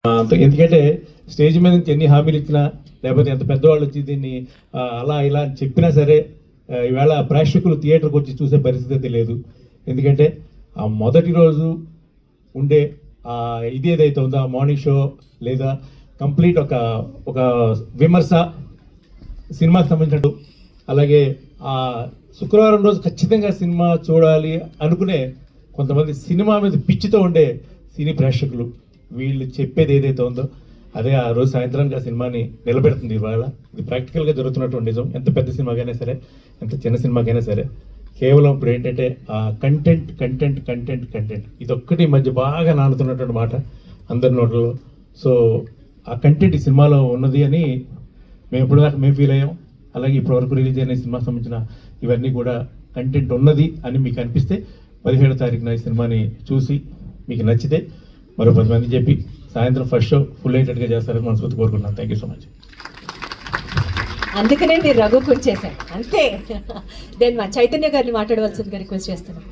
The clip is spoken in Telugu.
ఎందుకంటే స్టేజ్ మీద నుంచి ఎన్ని హామీలు ఇచ్చినా లేకపోతే ఎంత పెద్దవాళ్ళు వచ్చి దీన్ని అలా ఇలా అని చెప్పినా సరే ఈవేళ ప్రేక్షకులు థియేటర్కి వచ్చి చూసే పరిస్థితి లేదు. ఎందుకంటే ఆ మొదటి రోజు ఉండే ఇది ఏదైతే ఉందో ఆ మార్నింగ్ షో లేదా కంప్లీట్ ఒక విమర్శ సినిమాకి సంబంధించినట్టు, అలాగే ఆ శుక్రవారం రోజు ఖచ్చితంగా సినిమా చూడాలి అనుకునే కొంతమంది సినిమా మీద పిచ్చితో ఉండే సినీ ప్రేక్షకులు వీళ్ళు చెప్పేది ఏదైతే ఉందో అదే ఆ రోజు సాయంత్రానికి ఆ సినిమాని నిలబెడుతుంది. ఇవాళ ఇది ప్రాక్టికల్గా జరుగుతున్నటువంటి నిజం. ఎంత పెద్ద సినిమాకైనా సరే, ఎంత చిన్న సినిమాకైనా సరే, కేవలం ఇప్పుడు ఏంటంటే ఆ కంటెంట్ కంటెంట్ కంటెంట్ కంటెంట్ ఇదొక్కటి మధ్య బాగా నానుతున్నటువంటి మాట అందరి నోట్లో. సో ఆ కంటెంట్ ఈ సినిమాలో ఉన్నది అని మేము ఎప్పటిదాకా మేము ఫీల్ అయ్యాం. అలాగే ఇప్పటివరకు రిలీజ్ అయిన సినిమాకి సంబంధించిన ఇవన్నీ కూడా కంటెంట్ ఉన్నది అని మీకు అనిపిస్తే 17వ తారీఖున ఈ సినిమాని చూసి మీకు నచ్చితే మరో 10 మంది చెప్పి సాయంత్రం ఫస్ట్ షో ఫుల్ ఎయిటెడ్గా చేస్తారని మనస్ఫూర్తి కోరుకుంటున్నాను. Thank you so much. అందుకనే మీరు రఘుకు వచ్చేసారు అంతే. నేను మా చైతన్య గారిని మాట్లాడవలసిందిగా రిక్వెస్ట్ చేస్తున్నాను.